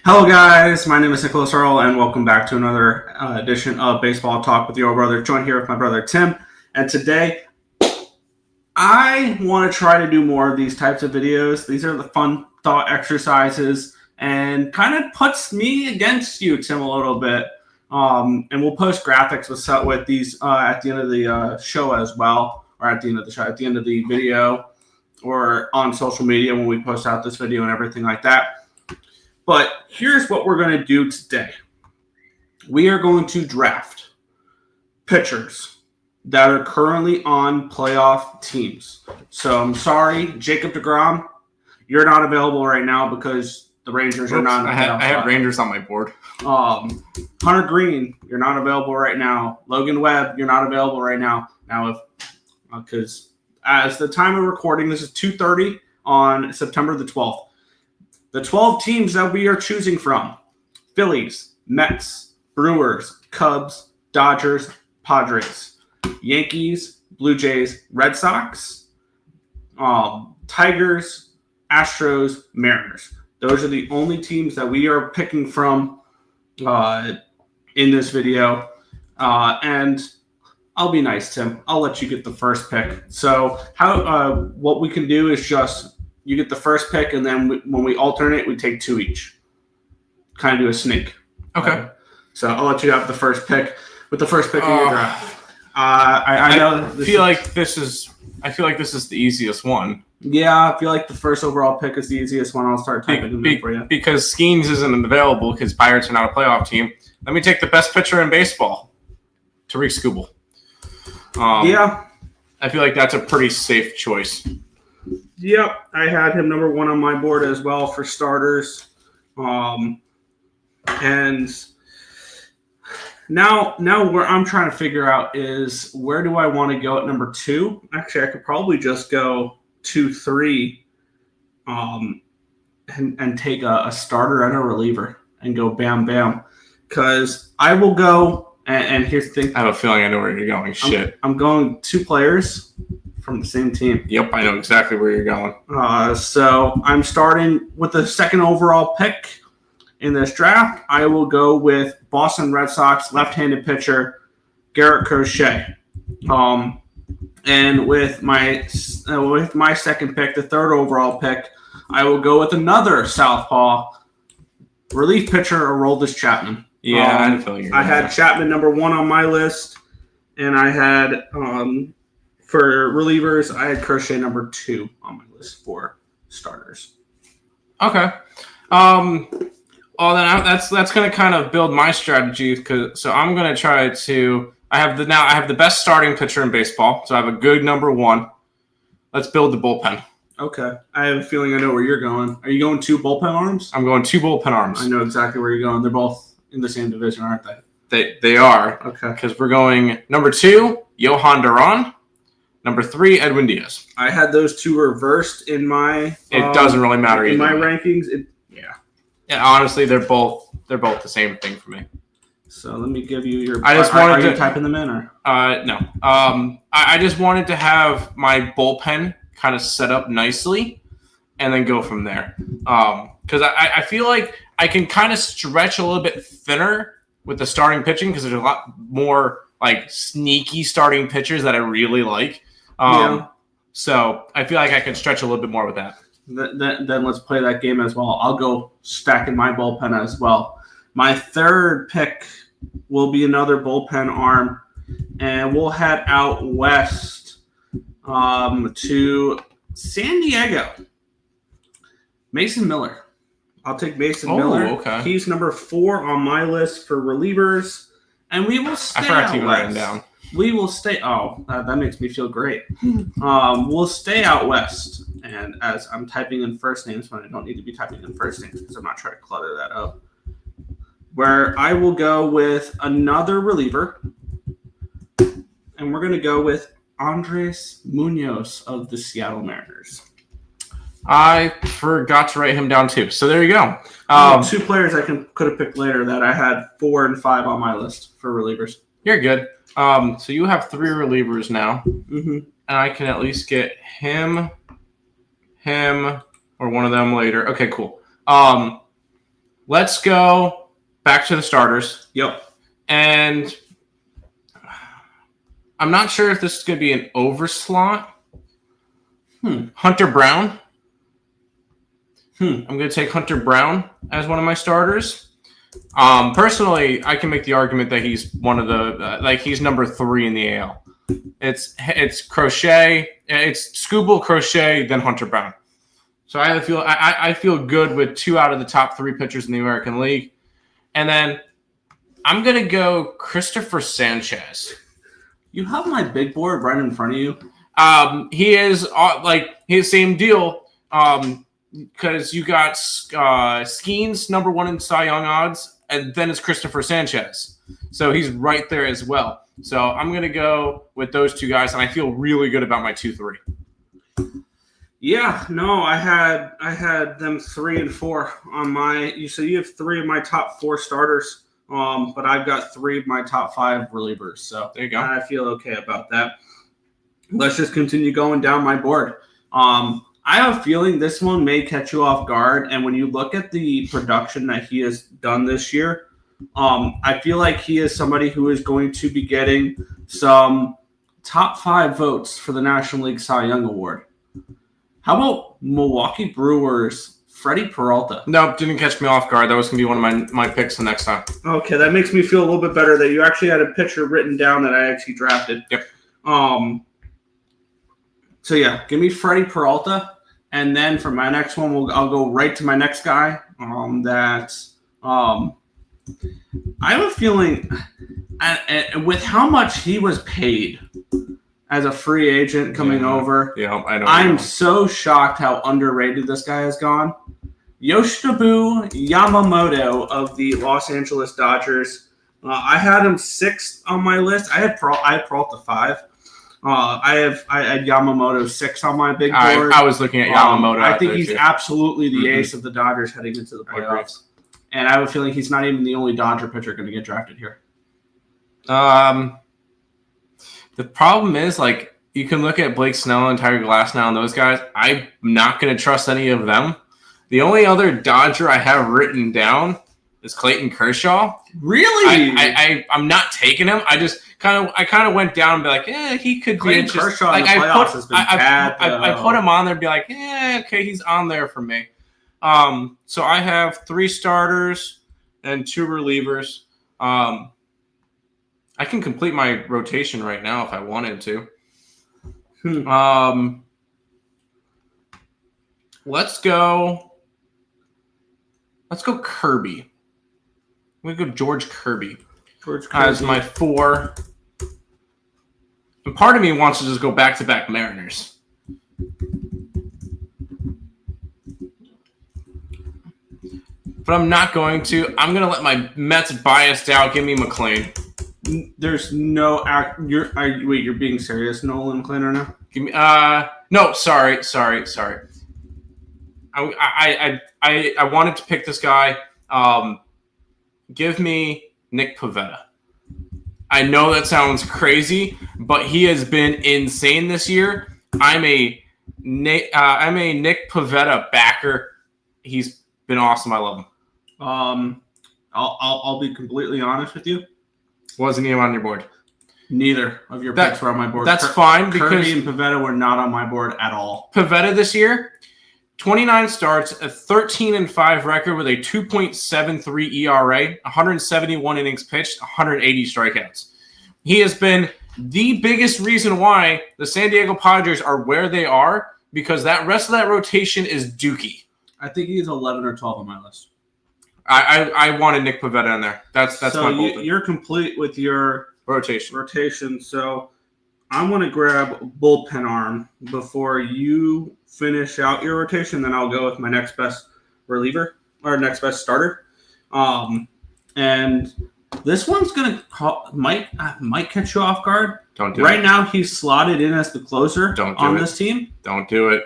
Hello, guys. My name is Nicholas Earl, and welcome back to another edition of Baseball Talk with your brother. Joined here with my brother Tim, and today I want to try to do more of these types of videos. These are the fun thought exercises, and kind of puts me against you, Tim, a little bit. And we'll post graphics with these at the end of the show as well, or at the end of the show, at the end of the video, or on social media when we post out this video and everything like that. But here's what we're going to do today. We are going to draft pitchers that are currently on playoff teams. So I'm sorry, Jacob deGrom, you're not available right now because the Rangers are not in the playoff. I have Rangers on my board. Hunter Green, you're not available right now. Logan Webb, you're not available right now. Now, because as the time of recording, this is 2:30 on September the 12th. The 12 teams that we are choosing from: Phillies, Mets, Brewers, Cubs, Dodgers, Padres, Yankees, Blue Jays, Red Sox, Tigers, Astros, Mariners. Those are the only teams that we are picking from in this video. And I'll be nice, Tim. I'll let you get the first pick. So what we can do is just you get the first pick, and then when we alternate, we take two each. Kind of do a snake. Okay. So I'll let you have the first pick with the first pick in your draft. I feel like this is the easiest one. Yeah, I feel like the first overall pick is the easiest one. I'll start typing them in for you. Because Skeens isn't available because Pirates are not a playoff team. Let me take the best pitcher in baseball, Tariq Skubal. I feel like that's a pretty safe choice. Yep, I had him number one on my board as well for starters. And now where I'm trying to figure out is where do I want to go at number two? Actually, I could probably just go 2-3 and take a starter and a reliever and go bam, bam. Because I will go, and here's the thing. I have a feeling I know where you're going. I'm going two players from the same team. Yep, I know exactly where you're going. So I'm starting with the second overall pick in this draft. I will go with Boston Red Sox left-handed pitcher Garrett Crochet. And with my second pick, the third overall pick, I will go with another southpaw relief pitcher Aroldis Chapman. Yeah, I had a feeling. I had Chapman number one on my list, and I had for relievers, I had Crochet number two on my list for starters. Okay. Well, then that's going to kind of build my strategy. So I'm going to try to. I have the best starting pitcher in baseball, so I have a good number one. Let's build the bullpen. Okay. I have a feeling I know where you're going. Are you going two bullpen arms? I'm going two bullpen arms. I know exactly where you're going. They're both in the same division, aren't they? They are. Okay. Because we're going number 2, Johan Duran. Number 3, Edwin Diaz. I had those two reversed in my. It doesn't really matter in either. My rankings. Yeah. Honestly, they're both the same thing for me. So let me give you your. I just wanted to you typing them in or. No. I just wanted to have my bullpen kind of set up nicely, and then go from there. Because I feel like I can kind of stretch a little bit thinner with the starting pitching because there's a lot more like sneaky starting pitchers that I really like. So I feel like I can stretch a little bit more with that. Then let's play that game as well. I'll go stacking my bullpen as well. My third pick will be another bullpen arm, and we'll head out west to San Diego. Mason Miller. I'll take Mason Miller. Okay. He's number 4 on my list for relievers, and we will stay out west. Write him down. We will stay. Oh, that makes me feel great. We'll stay out west. And as I'm typing in first names when I don't need to be typing in first names because I'm not trying to clutter that up. Where I will go with another reliever. And we're going to go with Andres Munoz of the Seattle Mariners. I forgot to write him down too. So there you go. Two players I could have picked later that I had 4 and 5 on my list for relievers. You're good. So you have 3 relievers now. Mm-hmm. And I can at least get him, or one of them later. Okay, cool. let's go back to the starters. Yep. And I'm not sure if this is going to be an overslot. Hunter Brown. I'm going to take Hunter Brown as one of my starters. Personally, I can make the argument that he's one of the he's number 3 in the AL. It's Crochet, it's Skubal, Crochet, then Hunter Brown. So I feel good with 2 out of the top 3 pitchers in the American League, and then I'm going to go Christopher Sanchez. You have my big board right in front of you. He is his same deal. Because you got Skeens number 1 in Cy Young odds, and then it's Christopher Sanchez. So he's right there as well. So I'm going to go with those 2 guys, and I feel really good about my 2-3. Yeah, no, I had them 3 and 4 on my. You said you have 3 of my top 4 starters, but I've got 3 of my top 5 relievers. So there you go. I feel okay about that. Let's just continue going down my board. I have a feeling this one may catch you off guard, and when you look at the production that he has done this year, I feel like he is somebody who is going to be getting some top 5 votes for the National League Cy Young Award. How about Milwaukee Brewers' Freddie Peralta? Nope, didn't catch me off guard. That was going to be one of my picks the next time. Okay, that makes me feel a little bit better that you actually had a pitcher written down that I actually drafted. Yep. So, yeah, give me Freddie Peralta. And then for my next one, I'll go right to my next guy. I have a feeling, with how much he was paid as a free agent coming over, I know. I'm so shocked how underrated this guy has gone. Yoshinobu Yamamoto of the Los Angeles Dodgers. I had him 6th on my list. I had Peralta 5. I had Yamamoto 6 on my big board. I was looking at Yamamoto. I think he's absolutely the ace of the Dodgers heading into the playoffs. And I have a feeling he's not even the only Dodger pitcher going to get drafted here. The problem is, you can look at Blake Snell and Tiger Glasnow and those guys. I'm not going to trust any of them. The only other Dodger I have written down is Clayton Kershaw. Really? I'm not taking him. I kind of went down and be like, he could Clayton be Kershaw in the playoffs has been bad. I put him on there and be like, okay, he's on there for me. So I have 3 starters and 2 relievers. I can complete my rotation right now if I wanted to. Let's go Kirby. I'm going to go George Kirby. As my 4. And part of me wants to just go back-to-back Mariners. But I'm not going to. I'm going to let my Mets biased out. Give me McLean. There's no act. You're being serious, Nolan McLean, right now? Give me. No, sorry. I wanted to pick this guy. Give me Nick Pivetta. I know that sounds crazy, but he has been insane this year. I'm a Nick Pivetta backer. He's been awesome. I love him. I'll be completely honest with you. Wasn't even on your board. Neither of your picks were on my board. That's fine because Kirby and Pivetta were not on my board at all. Pivetta this year, 29 starts, a 13-5 record with a 2.73 ERA, 171 innings pitched, 180 strikeouts. He has been the biggest reason why the San Diego Padres are where they are, because that rest of that rotation is dookie. I think he's 11 or 12 on my list. I wanted Nick Pivetta in there. That's so my bullpen. You're complete with your rotation. So I'm going to grab bullpen arm before you finish out your rotation. Then I'll go with my next best reliever or next best starter. And this one's going to might catch you off guard. Don't do it. Right now, he's slotted in as the closer this team. Don't do it.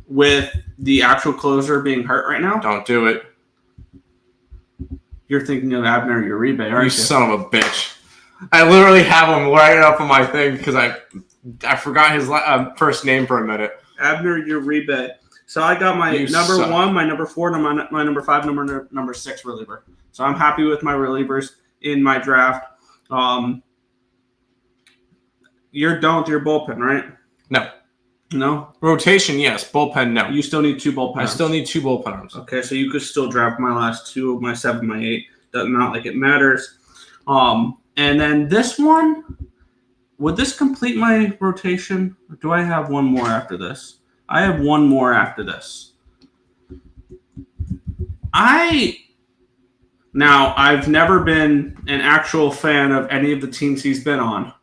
With the actual closer being hurt right now. Don't do it. You're thinking of Abner Uribe, aren't you? You son of a bitch. I literally have him right up on my thing because I forgot his first name for a minute. Abner Uribe. So I got my You number suck. 1, my number 4, and my number 5, number 6 reliever. So I'm happy with my relievers in my draft. You're done with your bullpen, right? No. No? Rotation, yes. Bullpen, no. You still need 2 bullpen arms. I still need 2 bullpen arms. Okay, so you could still draft my last 2, my 7, my 8. Not like it matters. And then this one, would this complete my rotation? Or do I have one more after this? I have one more after this. Now, I've never been an actual fan of any of the teams he's been on,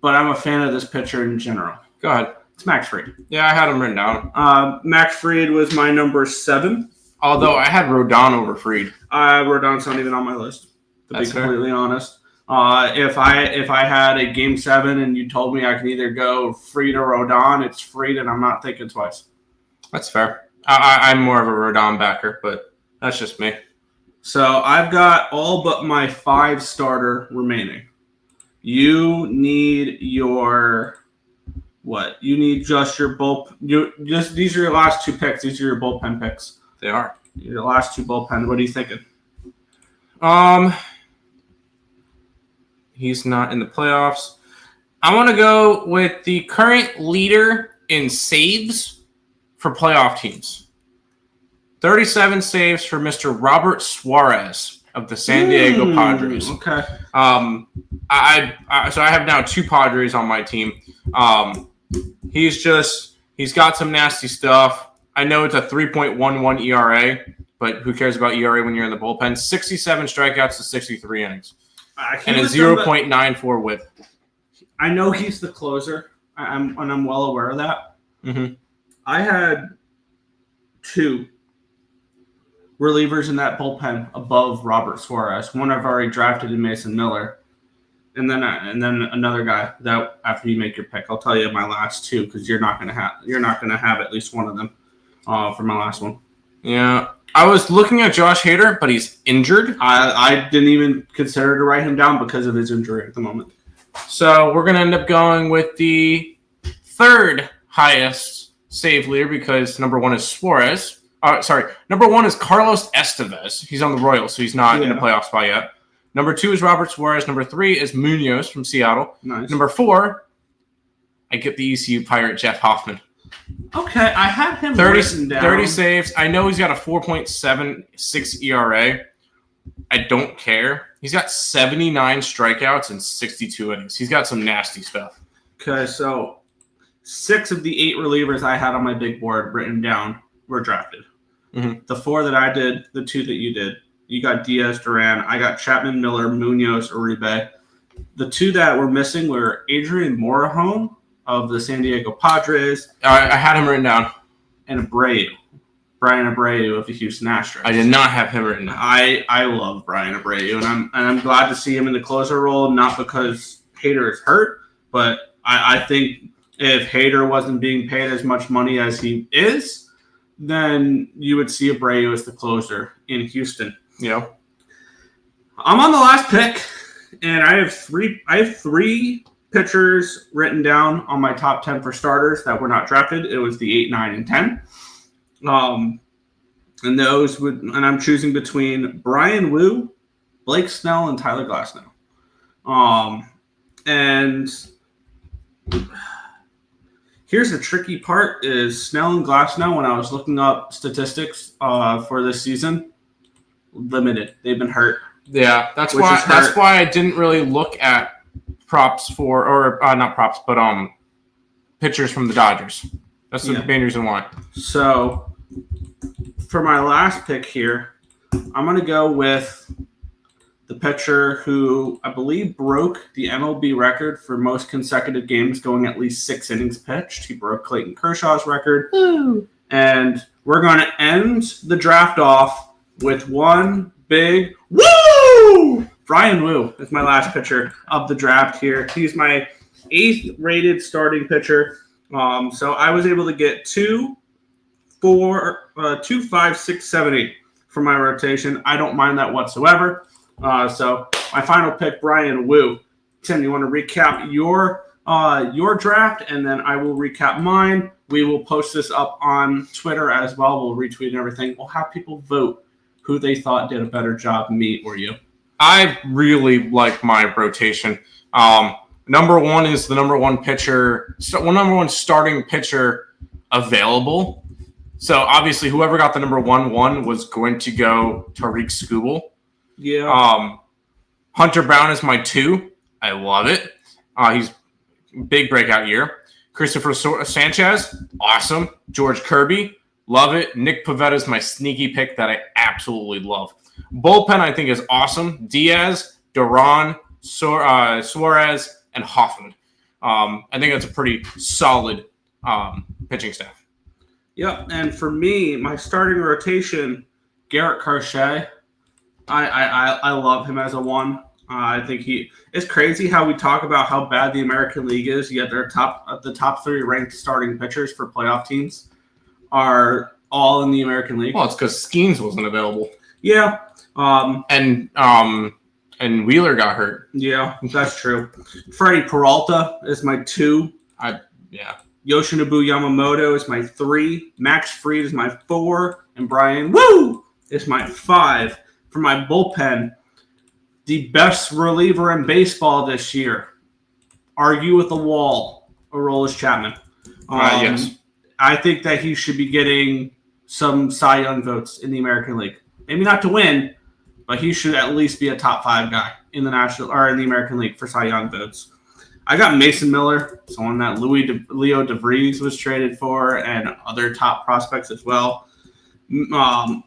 but I'm a fan of this pitcher in general. Go ahead. It's Max Fried. Yeah, I had him written down. Max Fried was my number 7. Although I had Rodon over Fried. Rodon's not even on my list, to be completely honest. If I had a game 7 and you told me I can either go Fried or Rodon, it's Fried, and I'm not thinking twice. That's fair. I'm more of a Rodon backer, but that's just me. So I've got all but my 5 starter remaining. You need your what? You need just your these are your last 2 picks. These are your bullpen picks. They are. Your last 2 bullpen. What are you thinking? He's not in the playoffs. I want to go with the current leader in saves for playoff teams. 37 saves for Mr. Robert Suarez of the San Diego Padres. Okay. So I have now 2 Padres on my team. He's got some nasty stuff. I know it's a 3.11 ERA, but who cares about ERA when you're in the bullpen? 67 strikeouts to 63 innings. And a 0.94 whip. I know he's the closer, and I'm well aware of that. Mm-hmm. I had 2 relievers in that bullpen above Robert Suarez. One I've already drafted in Mason Miller, and then another guy that after you make your pick, I'll tell you my last 2 because you're not gonna have at least one of them for my last one. Yeah. I was looking at Josh Hader, but he's injured. I didn't even consider to write him down because of his injury at the moment. So we're going to end up going with the 3rd highest save leader because number 1 is Suarez. Number 1 is Carlos Estevez. He's on the Royals, so he's not in the playoff spot yet. Number 2 is Robert Suarez. Number 3 is Munoz from Seattle. Nice. Number 4, I get the ECU Pirate Jeff Hoffman. Okay, I had him written down. 30 saves. I know he's got a 4.76 ERA. I don't care. He's got 79 strikeouts and 62 innings. He's got some nasty stuff. Okay, so 6 of the 8 relievers I had on my big board written down were drafted. Mm-hmm. The 4 that I did, the 2 that you did. You got Diaz, Duran. I got Chapman, Miller, Munoz, Uribe. The 2 that were missing were Adrian Morejon of the San Diego Padres. I had him written down. And Brian Abreu of the Houston Astros. I did not have him written down. I love Brian Abreu, and I'm glad to see him in the closer role, not because Hader is hurt, but I think if Hader wasn't being paid as much money as he is, then you would see Abreu as the closer in Houston. Yeah. I'm on the last pick, and I have three pitchers written down on my top 10 for starters that were not drafted. It was the 8, 9, and 10. And I'm choosing between Brian Wu, Blake Snell, and Tyler Glasnow. And here's the tricky part is Snell and Glasnow, when I was looking up statistics for this season, limited. They've been hurt. Yeah, that's why I didn't really look at props not props, but pitchers from the Dodgers. That's the main reason why. So for my last pick here, I'm going to go with the pitcher who I believe broke the MLB record for most consecutive games going at least 6 innings pitched. He broke Clayton Kershaw's record. Woo. And we're going to end the draft off with one big woo! Brian Wu is my last pitcher of the draft here. He's my 8th rated starting pitcher. So I was able to get 2, 5, 6, 7, 8 for my rotation. I don't mind that whatsoever. So my final pick, Brian Wu. Tim, you want to recap your draft, and then I will recap mine. We will post this up on Twitter as well. We'll retweet and everything. We'll have people vote who they thought did a better job, me or you. I really like my rotation. Number one is the number one pitcher, number one starting pitcher available. So obviously, whoever got the number one was going to go Tariq Skubal. Yeah. Hunter Brown is my 2. I love it. He's big breakout year. Christopher Sanchez, awesome. George Kirby, love it. Nick Pivetta is my sneaky pick that I absolutely love. Bullpen, I think, is awesome. Diaz, Duran, Suarez, and Hoffman. I think that's a pretty solid pitching staff. Yep, and for me, my starting rotation, Garrett Crochet. I love him as a 1. I think it's crazy how we talk about how bad the American League is, yet the top 3 ranked starting pitchers for playoff teams are all in the American League. Well, it's because Skeens wasn't available. Yeah. And Wheeler got hurt. Yeah, that's true. Freddie Peralta is my 2. Yoshinobu Yamamoto is my 3. Max Fried is my 4. And Brian is my 5. For my bullpen, the best reliever in baseball this year. Argue with the wall. Aroldis Chapman. Yes. I think that he should be getting some Cy Young votes in the American League. Maybe not to win, but he should at least be a top 5 guy in the National or in the American League for Cy Young votes. I got Mason Miller, someone that Leo DeVries was traded for, and other top prospects as well.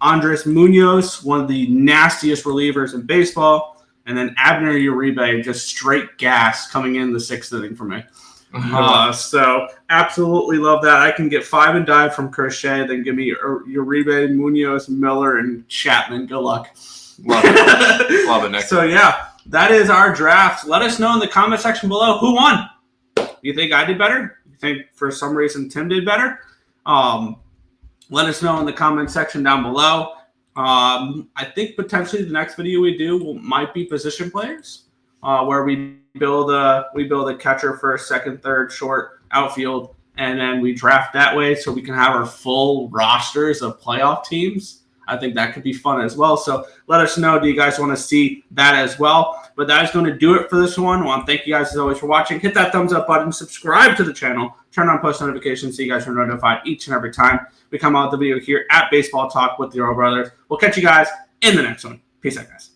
Andres Munoz, one of the nastiest relievers in baseball. And then Abner Uribe, just straight gas coming in the 6th inning for me. So absolutely love that. I can get 5 and dive from Crochet, then give me Uribe, Munoz, Miller, and Chapman. Good luck. Love it. Love it, Nick. So, yeah, that is our draft. Let us know in the comment section below who won. You think I did better? You think for some reason Tim did better? Let us know in the comment section down below. I think potentially the next video we do might be position players, where we build a catcher first, second, third, short, outfield, and then we draft that way so we can have our full rosters of playoff teams. I think that could be fun as well. So let us know. Do you guys want to see that as well? But that is going to do it for this one. I want to thank you guys as always for watching. Hit that thumbs up button. Subscribe to the channel. Turn on post notifications so you guys are notified each and every time we come out with the video here at Baseball Talk with the Earl Brothers. We'll catch you guys in the next one. Peace out, guys.